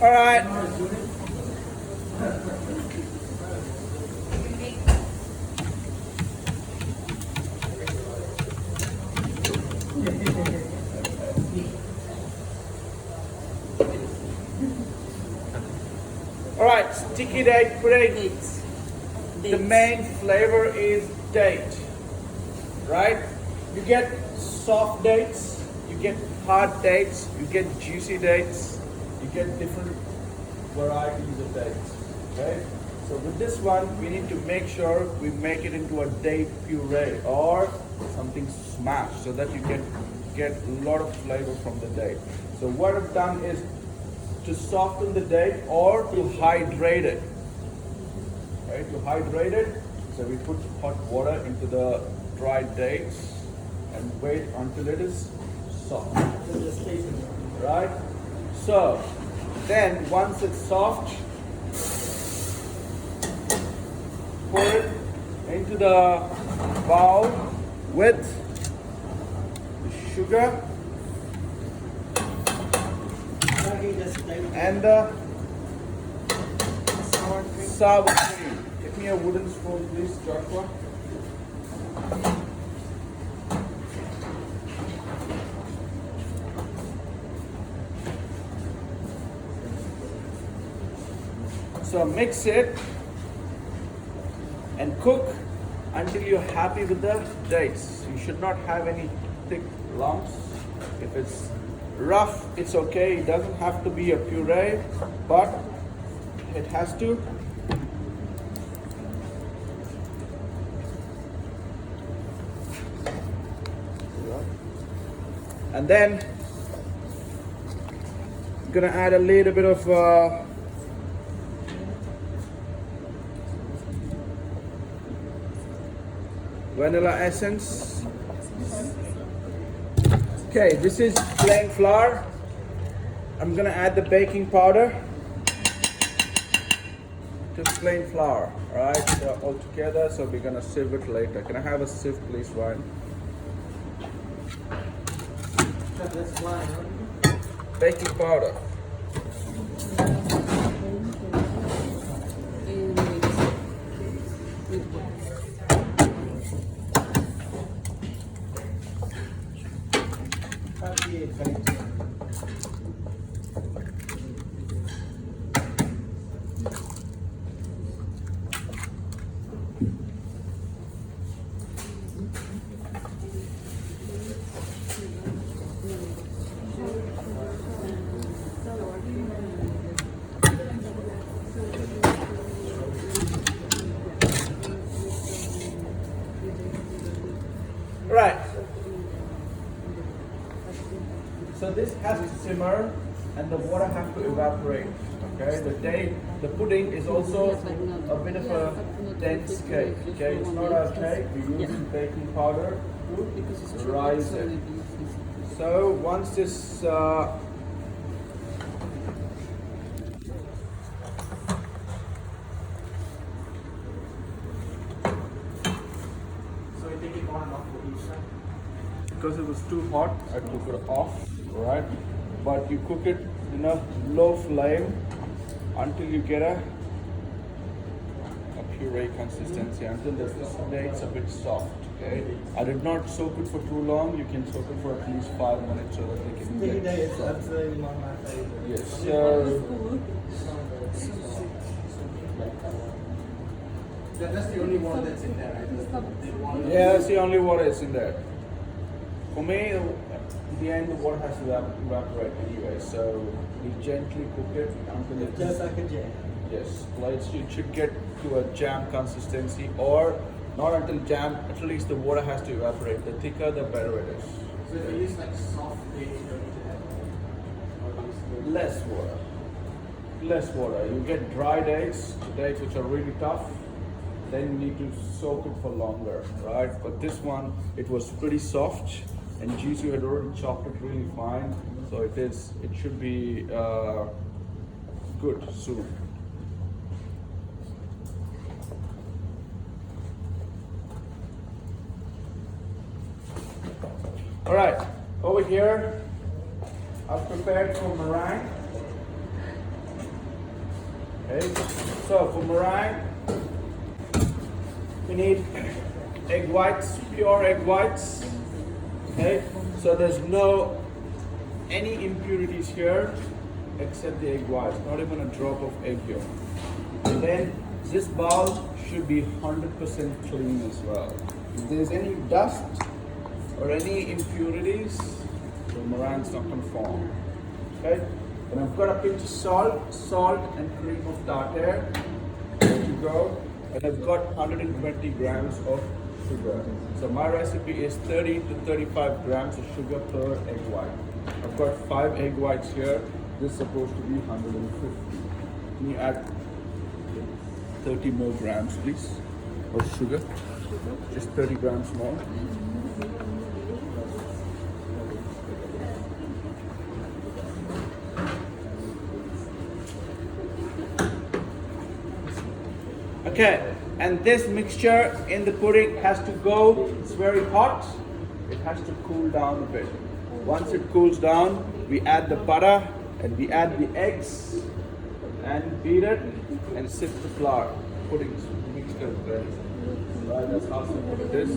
All right. All right, sticky date pudding. The main flavor is date, right? You get soft dates, you get hard dates, you get juicy dates, you get different varieties of dates, okay? So with this one, we need to make sure we make it into a date puree or something smashed so that you can get a lot of flavor from the date. So what I've done is to soften the date or to hydrate it. Right, to hydrate it, so we put hot water into the dried dates and wait until it is soft. Right? So then once it's soft, pour it into the bowl with the sugar and the sour cream. Get me a wooden spoon, please, Joshua. So mix it and cook until you're happy with the dates. You should not have any thick lumps. If it's rough, it's okay. It doesn't have to be a puree, but it has to. And then I'm gonna add a little bit of vanilla essence. Okay, this is plain flour. I'm gonna add the baking powder. Just plain flour, right? All together. So we're gonna sieve it later. Can I have a sieve, please, Ryan? Baking powder. Right. So this has to simmer and the water has to evaporate. Okay, the pudding is also a bit of a dense cake. Okay, it's not a cake. We're using baking powder to rise it. So once this because it was too hot, I took it off, right? But you cook it in a low flame until you get a puree consistency, until the date's a bit soft, okay? I did not soak it for too long. You can soak it for at least 5 minutes so that they can get It's absolutely one of my favorites. Yes, so That's the only one that's in there, right? yeah, that's the only water that's in there. For me, in the end, the water has to evaporate anyway, so we gently cook it until it Just like a jam. yes, like it should get to a jam consistency, or not until jam. At least the water has to evaporate. The thicker, the better it is. So if you use like soft dates, you don't need to add Less water. Less water. You get dry dates which are really tough. Then you need to soak it for longer, right? But this one, it was pretty soft and juicy. You had already chopped it really fine, so it should be good soon. All right, over here, I've prepared for meringue. Okay, so for meringue, we need egg whites, pure egg whites. Okay, so there's no any impurities here except the egg whites, not even a drop of egg yolk. And then this bowl should be 100% clean as well. If there's any dust or any impurities, the meringue's not going to form. Okay, and I've got a pinch of salt and cream of tartare. There you go. And I've got 120 grams of sugar. So my recipe is 30 to 35 grams of sugar per egg white. I've got 5 egg whites here. This is supposed to be 150. Can you add 30 more grams, please, of sugar? Just 30 grams more. Okay, and this mixture in the pudding has to go, it's very hot, it has to cool down a bit. Once it cools down, we add the butter and we add the eggs and beat it and sift the flour. Pudding's mixture is ready. Right, that's how simple it is.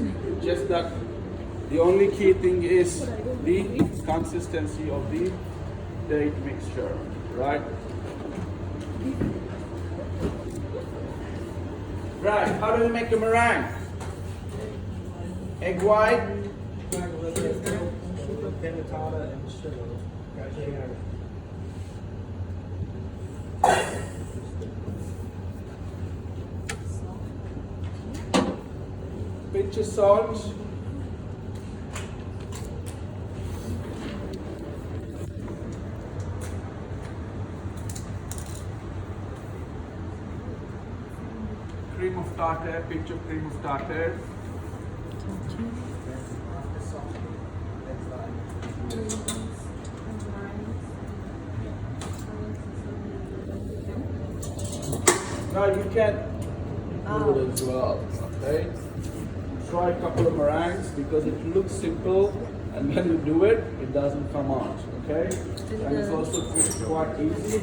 Just that the only key thing is the consistency of the date mixture, right? Right, how do we make the meringue? Egg white. Pinch of salt. Cream of tartare, pinch of cream of tartare. Now you can do it as well, okay? Try a couple of meringues because it looks simple and when you do it, it doesn't come out, okay? And it's also quite easy.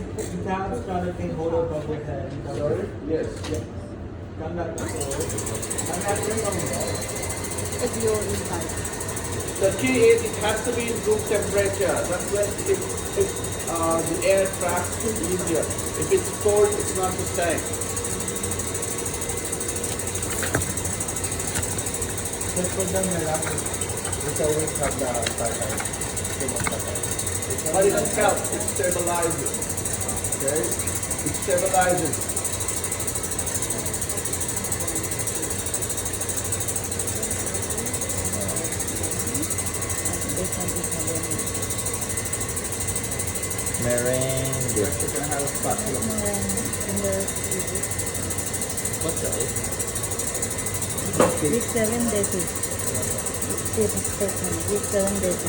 Sorry? Yes. The key is it has to be in room temperature. That's when the air traps easier. If it's cold, it's not the same. Just put them in the wrapper. Which always have the tartare. But it helps, it stabilizes. Okay? It stabilizes. Meringue. You're gonna have a spatula. What's that? With 7 days. With 7 days.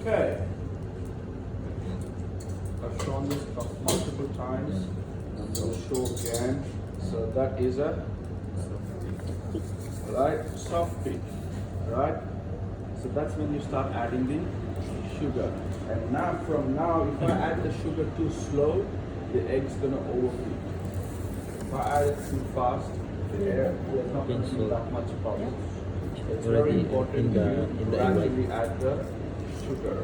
Okay. I've shown this multiple times. I'm going to show again. So that is a soft peak, right? So that's when you start adding the sugar. And now from now, if I add the sugar too slow, the egg's gonna overheat. If I add it too fast, the air there's not gonna be that much problem. It's very Already important in the gradually add the sugar.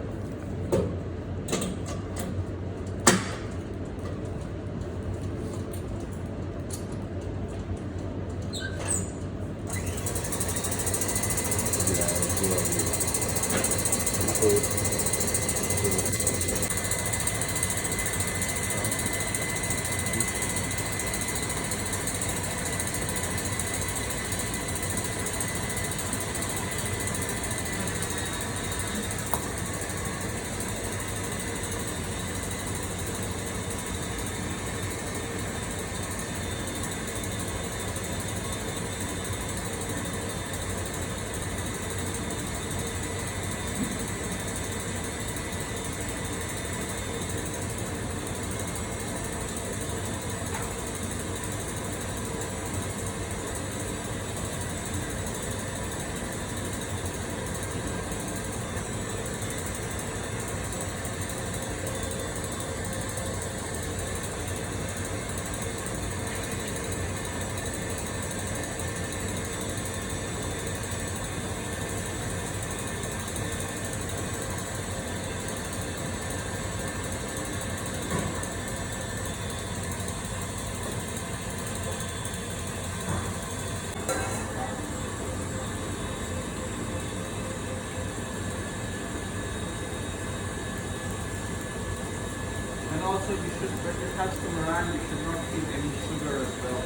also you should, when you touch the meringue, you should not keep any sugar as well.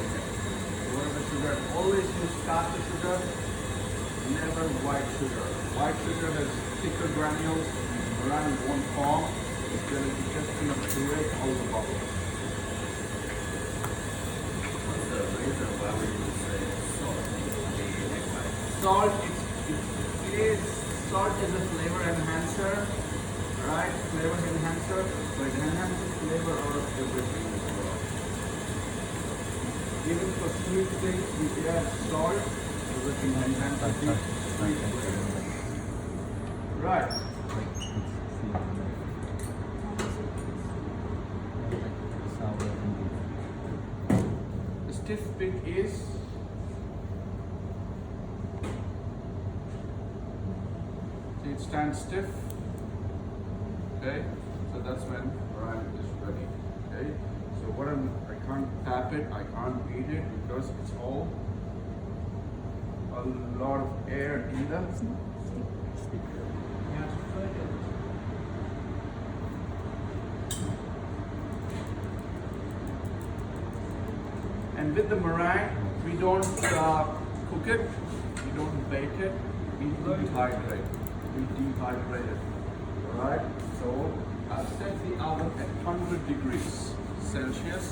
Whatever sugar, always use caster sugar, never white sugar. White sugar has thicker granules, meringue won't form, it's just gonna break all the bubbles. What's the reason why we use salt in the egg white? Salt is a flavor enhancer, right? Flavor enhancer, but it enhances flavor out of everything as well. Even for sweet things, we add salt, so that can enhance the sweet flavor. Right. The stiff bit is it stands stiff. Okay, so that's when meringue is ready. Okay, so I can't tap it, I can't beat it because it's all a lot of air in the. And with the meringue, we don't cook it, we don't bake it, we dehydrate. It. Alright, so I'll set the oven at 100 degrees Celsius.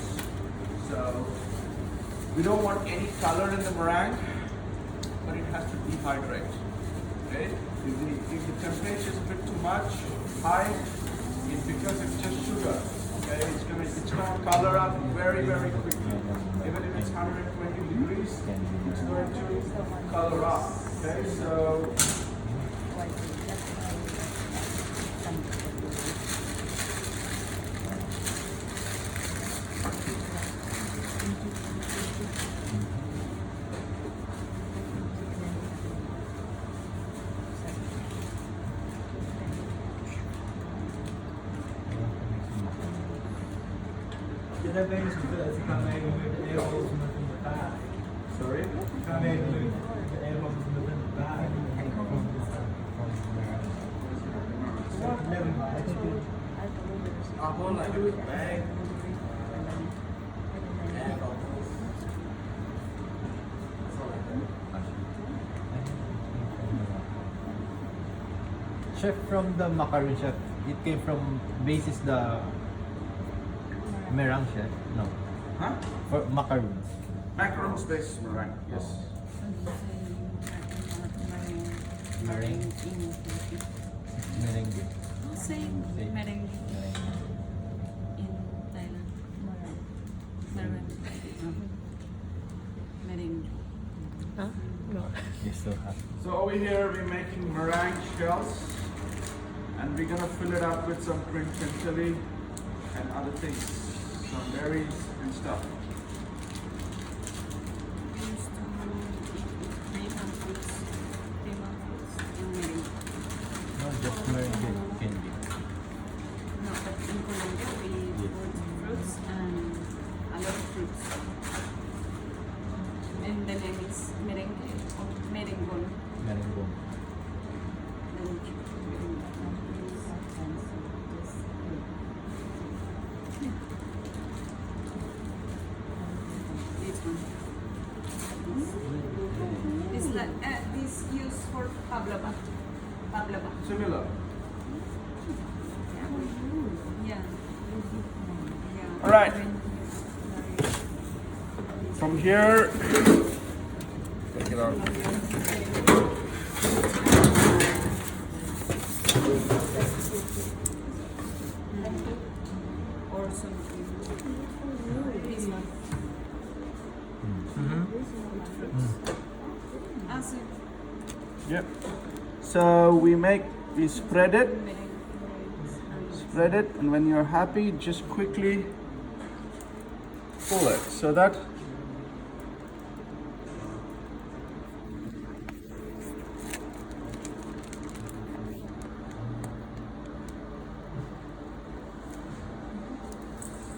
So we don't want any color in the meringue, but it has to dehydrate. Okay? If the temperature is a bit too much, high, it's because it's just sugar. Okay, it's gonna color up very, very quickly. Even if it's 120 degrees, it's going to color up. Okay, so sorry? Chef, from the macaron chef, it came from basis the meringue chef? No. Huh? For macaroons. Macarons based meringue, yes. Meringue. Merengue. Same Same. merengue Merengue. in Thailand. Merengue. Merengue. You're so happy. So over here we're making meringue shells, and we're gonna fill it up with some cream chantilly and other things, some berries and stuff. We used to eat cream and fruits in merengue. Not just merengue candy. No, but in Colombia we put fruits and a lot of fruits. And the name is merengue or merengon. Merengue. This one. It's like this used for pavlova. Pavlova. Similar. Yeah. Yeah. All right. From here, take it out. Or something. This one. As it Yep. So we spread it, and when you're happy, just quickly pull it so that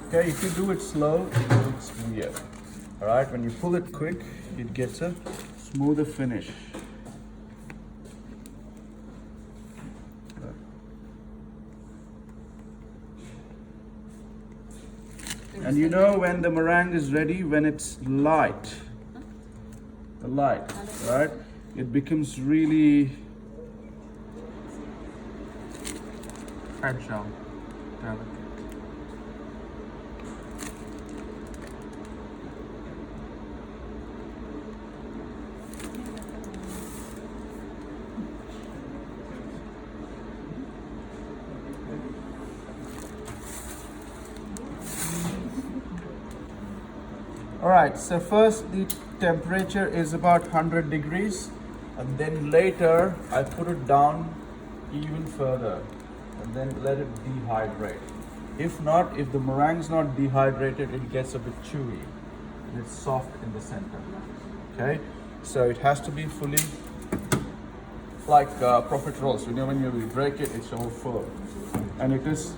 okay, if you do it slow, it looks weird. Alright, when you pull it quick, it gets a smoother finish. And you know when the meringue is ready, when it's light, the light, right? It becomes really fragile, delicate. Alright, so first the temperature is about 100 degrees, and then later I put it down even further and then let it dehydrate. If not, if the meringue's not dehydrated, it gets a bit chewy and it's soft in the center. Okay, so it has to be fully like profit rolls. You know, when you break it, it's all full, and it is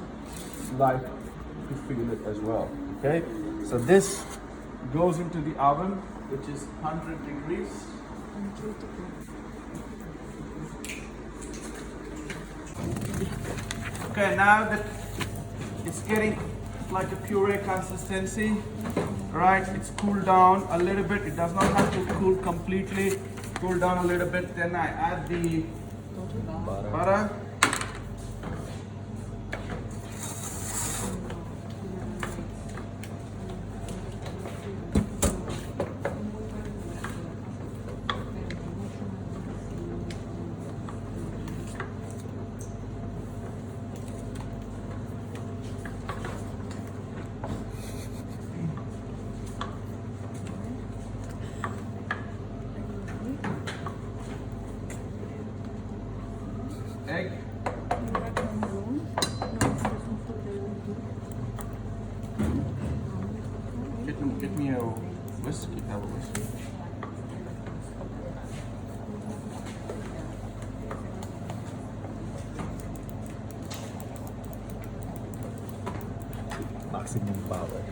like to feel it as well. Okay, so this goes into the oven, which is 100 degrees. Okay, now that it's getting like a puree consistency, right? It's cooled down a little bit. It does not have to cool completely. Cool down a little bit. Then I add the butter. Egg. Get me a whisk. Have a whisk. Maximum power.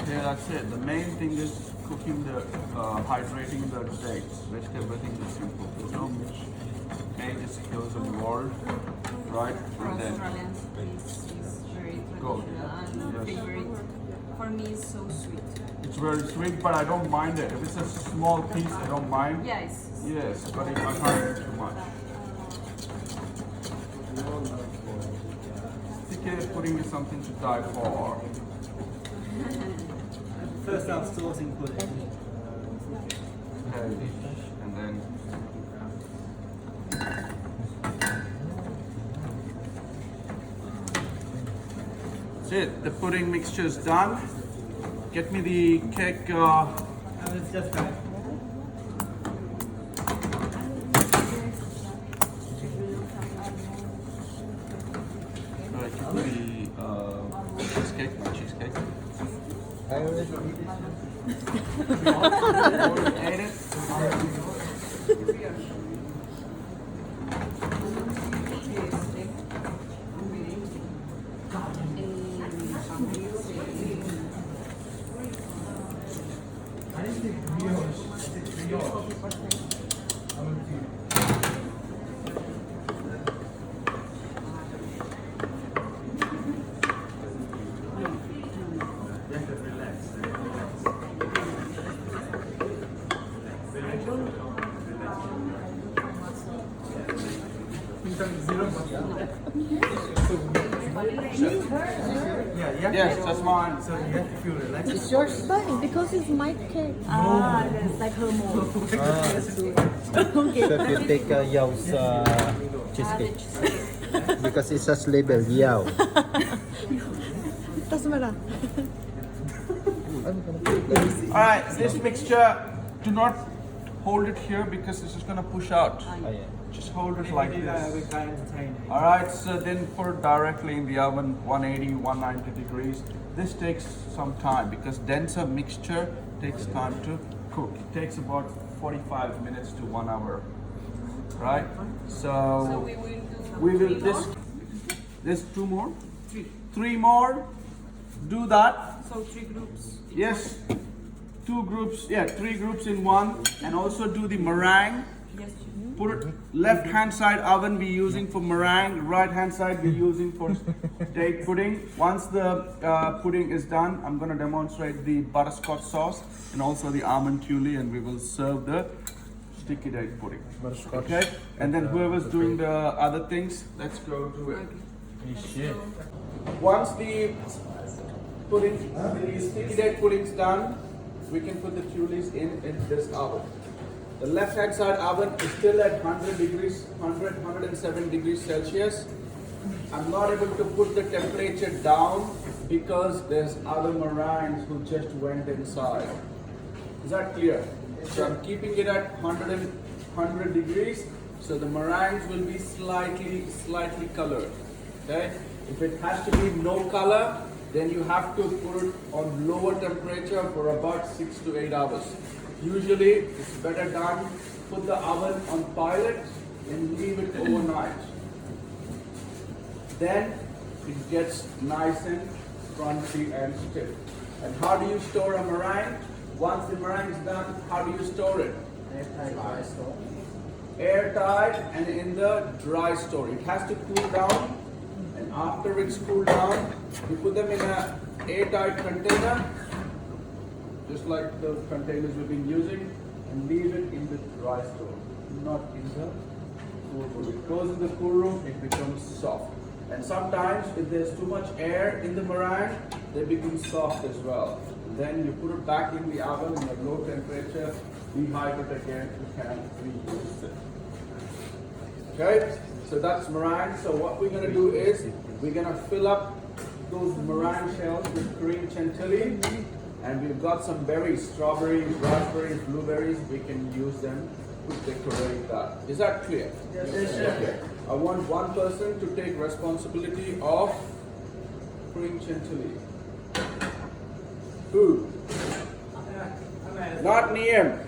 Yeah, that's it. The main thing is cooking the, hydrating the dates. Rest everything is simple. There's no much. Okay, just goes involved, right? For And then Australians, it's very Go. traditional and Yes. favorite. For me, it's so sweet. it's very sweet, but I don't mind it. If it's a small piece, I don't mind. Yeah, it's Yes, but if I can't eat too much. TK pudding is something to die for. First time sauce included. Okay, and then that's it. The pudding mixture is done. Get me the cake. It's just right. Give me the cheesecake, my cheesecake. I already Ate it. Yes, that's mine. So you have to feel relaxed. It's yours fine because it's my cake. ah, that's like her mom. So if you take Yao's cheesecake, because it says label Yao. Doesn't matter. Alright, this mixture, do not hold it here because it's just gonna push out. Oh, yeah. Just hold it like this. We're kind of entertaining. Alright, so then put it directly in the oven, 180, 190 degrees. This takes some time because denser mixture takes time to cook. It takes about 45 minutes to 1 hour. Right? So we will do There's 2 more? 3 more. Do that. so 3 groups. Yes. 2 groups, 3 groups in one. And also do the meringue. Yes. Put it left hand side oven we're using for meringue, right hand side we're using for date pudding. Once the pudding is done, I'm going to demonstrate the butterscotch sauce and also the almond coulis, and we will serve the sticky date pudding. Okay? And then whoever's doing the other things, let's go do it. Once the pudding, the sticky date pudding's done, we can put the coulis in this oven. The left hand side oven is still at 100 degrees, 107 degrees Celsius. I'm not able to put the temperature down because there's other meringues who just went inside. Is that clear? So I'm keeping it at 100 degrees, so the meringues will be slightly colored. Okay? If it has to be no color, then you have to put it on lower temperature for about 6 to 8 hours. Usually, it's better done, put the oven on pilot and leave it overnight. Then it gets nice and crunchy and stiff. And how do you store a meringue? Once the meringue is done, how do you store it? Airtight and in the dry store. It has to cool down, and after it's cooled down, you put them in an airtight container, just like the containers we've been using, and leave it in the dry store, not in the cool room. It goes in the cool room, it becomes soft. And sometimes if there's too much air in the meringue, they become soft as well. Then you put it back in the oven in a low temperature, rehydrate it again, you can reuse it. Okay, so that's meringue. So what we're gonna do is, we're gonna fill up those meringue shells with cream chantilly. And we've got some berries, strawberries, raspberries, blueberries. We can use them to decorate that. Is that clear? Yes, sir. Okay. I want one person to take responsibility of cream chantilly. Who? Not Niem.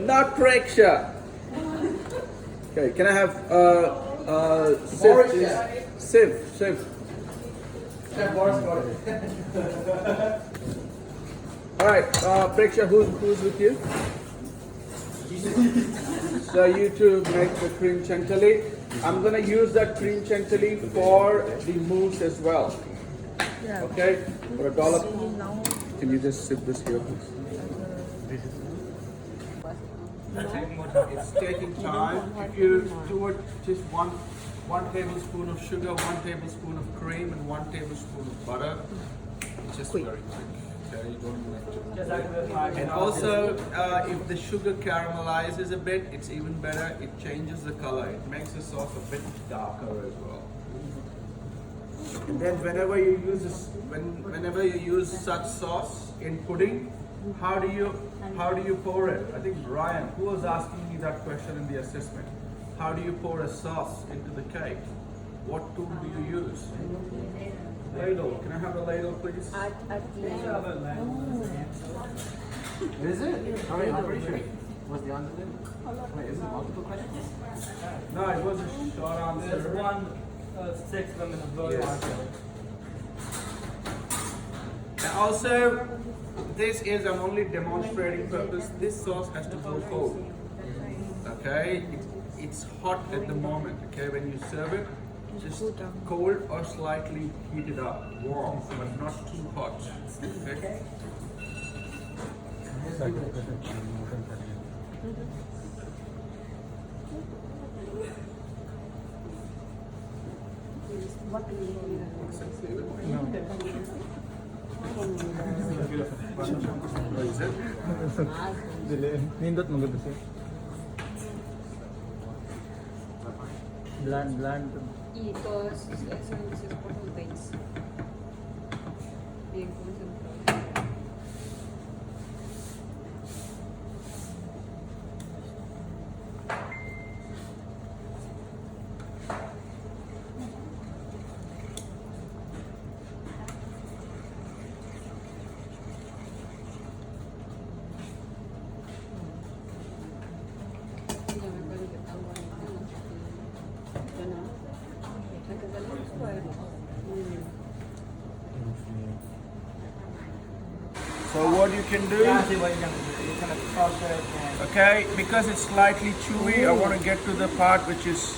Not Preksha. Okay, can I have Siv, please? Siv. Alright, Preksha, who's with you? So you two make the cream chantilly. I'm gonna use that cream chantilly for the mousse as well. Okay? For a dollop. Can you just sip this here, please? It's taking time. If you do it just one tablespoon of sugar, 1 tablespoon of cream, and 1 tablespoon of butter, it's just very quick. Okay, you don't need to. And also, if the sugar caramelizes a bit, it's even better. It changes the color. It makes the sauce a bit darker as well. And then whenever you use such sauce in pudding, how do you pour it? I think Brian, who was asking me that question in the assessment. How do you pour a sauce into the cake? What tool do you use? Ladle. Can I have a ladle, please? Is it? Sorry, I'm pretty sure. What's the answer then? Wait, is it multiple questions? No, it was a short answer. There's one 6 of them in the vote. Yes. And also, this is, I'm only demonstrating purpose. This sauce has to go cold. Okay? It's hot at the moment. Okay? When you serve it, just cold or slightly heated up. Warm, but not too hot. Okay? What is it? Nindot mo ganda siya. Bland. Y todos esos por los dates. Bien concentrados. what you can do. Yeah, I see what you're gonna do. You're gonna crush it and Okay, because it's slightly chewy, I want to get to the part which is.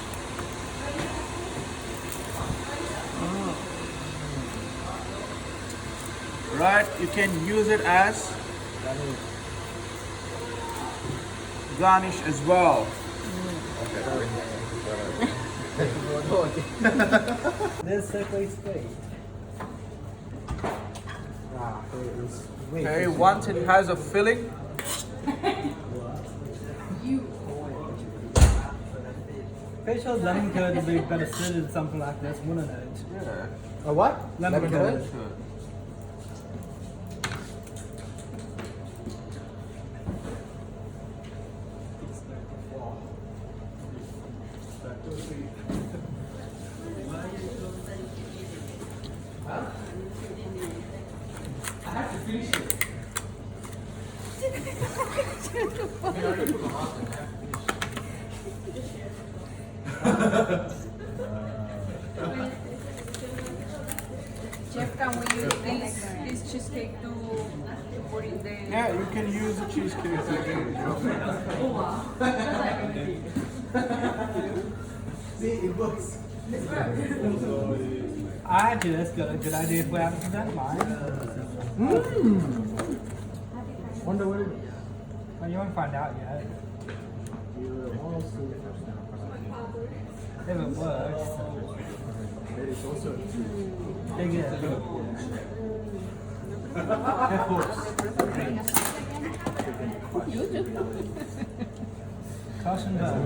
Right, you can use it as garnish as well. this circle steak. Ah, it is. Wait, Okay, once it has a filling, Pretty sure lemon curd would be better suited to something like this, wouldn't it? a what? Lemon curd. Chef, can we use this cheesecake to put in the... yeah, you can use the cheesecake. See, it works. Actually, that's got a good idea if we haven't done mine. Wonder what it is. Well, you won't find out yet. If it works. Dig it. Of course. Caution burn.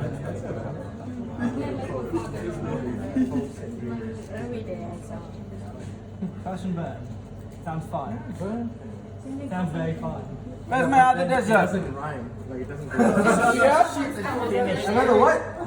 Caution burn. Sounds fun. Sounds very fun. Where's my other It dessert? doesn't rhyme. Like, it doesn't go. Yeah? Another what?